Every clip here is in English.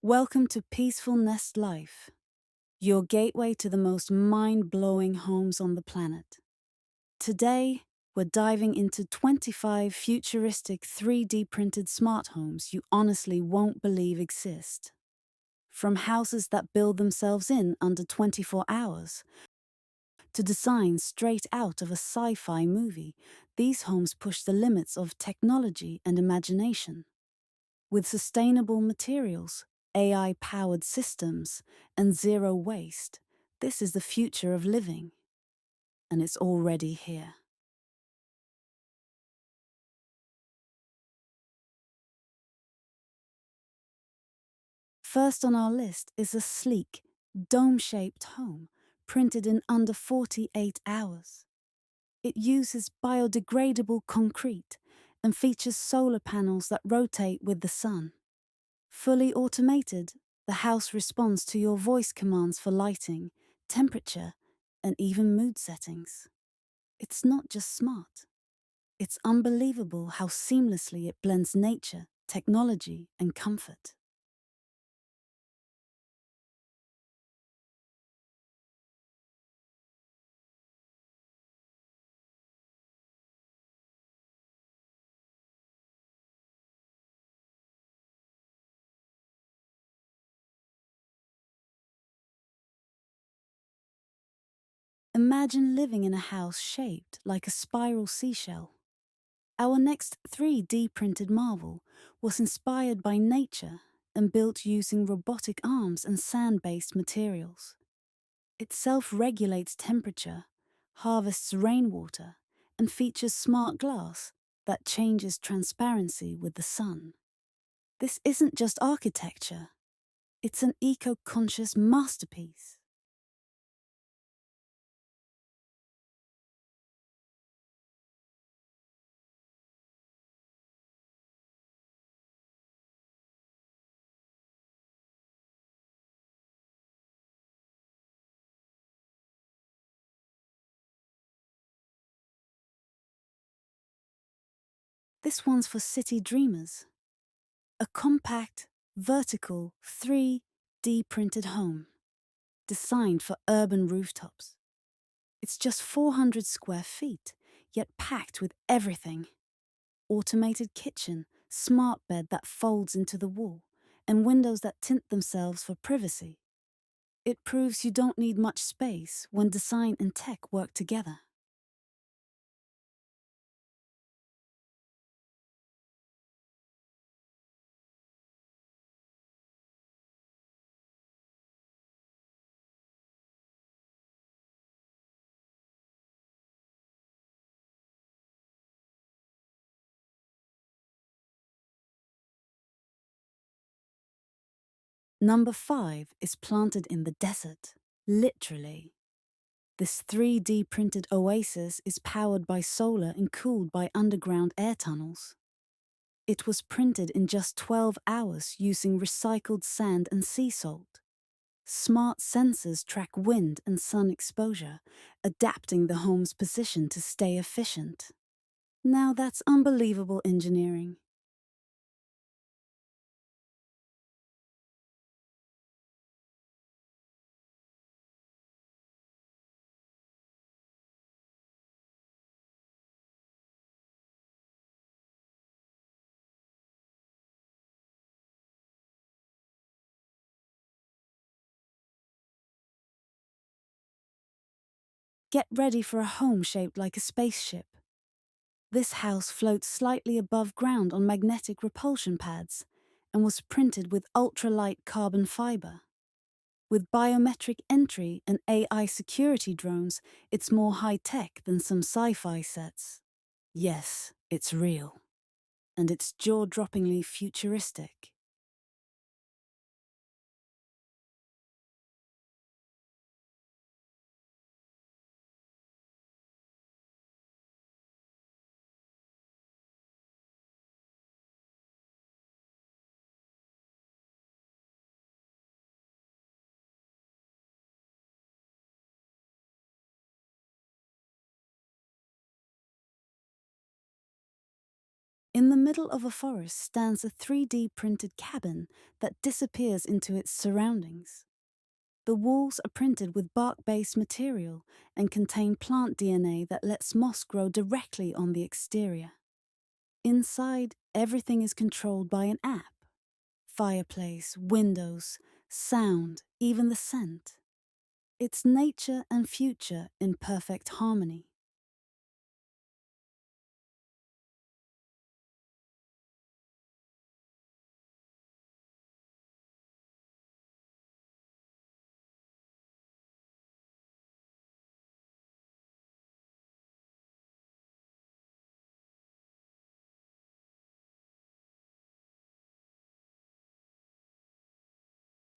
Welcome to Peaceful Nest Life, your gateway to the most mind-blowing homes on the planet. Today, we're diving into 25 futuristic 3D printed smart homes you honestly won't believe exist. From houses that build themselves in under 24 hours to designs straight out of a sci-fi movie, these homes push the limits of technology and imagination. With sustainable materials, AI-powered systems, and zero waste, this is the future of living. And it's already here. First on our list is a sleek, dome-shaped home printed in under 48 hours. It uses biodegradable concrete and features solar panels that rotate with the sun. Fully automated, the house responds to your voice commands for lighting, temperature, and even mood settings. It's not just smart. It's unbelievable how seamlessly it blends nature, technology, and comfort. Imagine living in a house shaped like a spiral seashell. Our next 3D printed marvel was inspired by nature and built using robotic arms and sand-based materials. It self-regulates temperature, harvests rainwater, and features smart glass that changes transparency with the sun. This isn't just architecture, it's an eco-conscious masterpiece. This one's for city dreamers. A compact, vertical, 3D printed home, designed for urban rooftops. It's just 400 square feet, yet packed with everything. Automated kitchen, smart bed that folds into the wall, and windows that tint themselves for privacy. It proves you don't need much space when design and tech work together. Number 5 is planted in the desert, literally. This 3D printed oasis is powered by solar and cooled by underground air tunnels. It was printed in just 12 hours using recycled sand and sea salt. Smart sensors track wind and sun exposure, adapting the home's position to stay efficient. Now that's unbelievable engineering. Get ready for a home shaped like a spaceship. This house floats slightly above ground on magnetic repulsion pads and was printed with ultralight carbon fiber. With biometric entry and AI security drones, it's more high-tech than some sci-fi sets. Yes, it's real. And it's jaw-droppingly futuristic. In the middle of a forest stands a 3D printed cabin that disappears into its surroundings. The walls are printed with bark-based material and contain plant DNA that lets moss grow directly on the exterior. Inside, everything is controlled by an app. Fireplace, windows, sound, even the scent. It's nature and future in perfect harmony.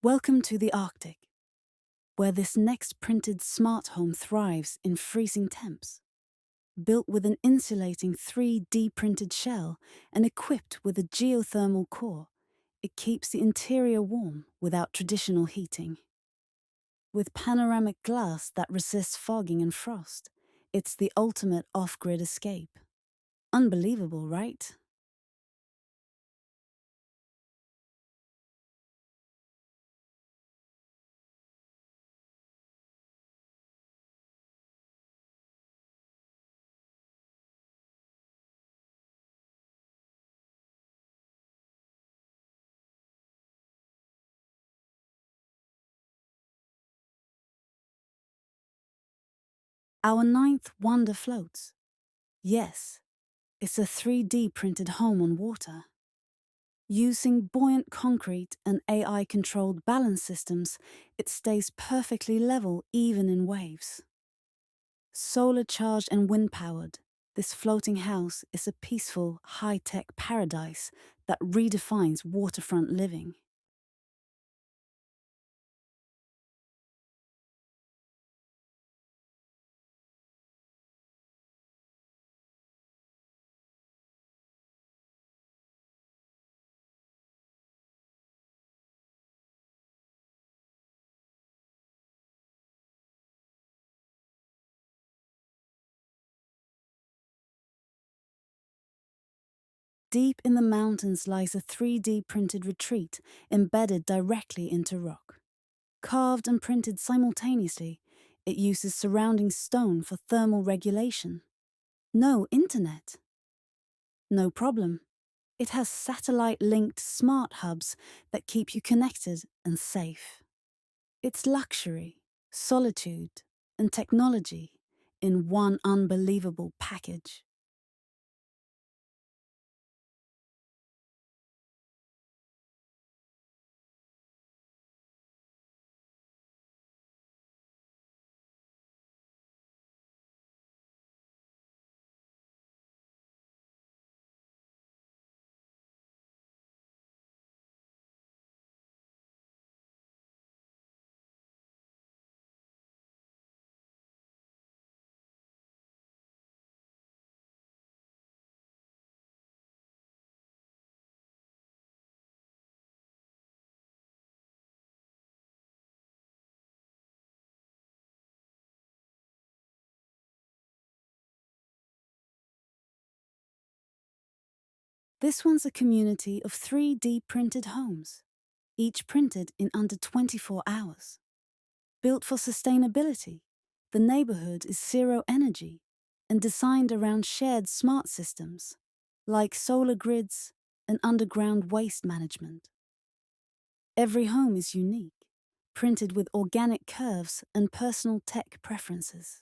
Welcome to the Arctic, where this next printed smart home thrives in freezing temps. Built with an insulating 3D printed shell and equipped with a geothermal core, it keeps the interior warm without traditional heating. With panoramic glass that resists fogging and frost, it's the ultimate off-grid escape. Unbelievable, right? Our ninth wonder floats. Yes, it's a 3D printed home on water. Using buoyant concrete and AI-controlled balance systems, it stays perfectly level even in waves. Solar-charged and wind-powered, this floating house is a peaceful, high-tech paradise that redefines waterfront living. Deep in the mountains lies a 3D printed retreat embedded directly into rock. Carved and printed simultaneously, it uses surrounding stone for thermal regulation. No internet. No problem. It has satellite-linked smart hubs that keep you connected and safe. It's luxury, solitude, and technology in one unbelievable package. This one's a community of 3D printed homes, each printed in under 24 hours. Built for sustainability, the neighborhood is zero energy and designed around shared smart systems, like solar grids and underground waste management. Every home is unique, printed with organic curves and personal tech preferences.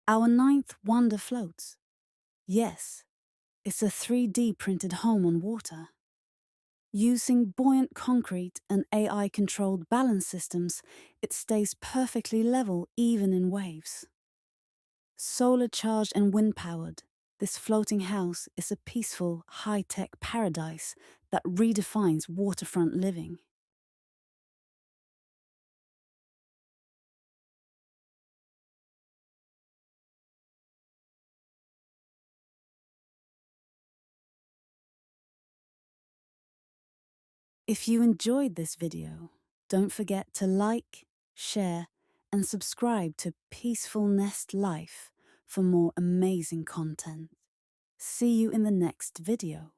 Our ninth wonder floats. Yes, it's a 3D printed home on water. Using buoyant concrete and AI-controlled balance systems, it stays perfectly level even in waves. Solar-charged and wind-powered, this floating house is a peaceful, high-tech paradise that redefines waterfront living. If you enjoyed this video, don't forget to like, share, and subscribe to Peaceful Nest Life for more amazing content. See you in the next video.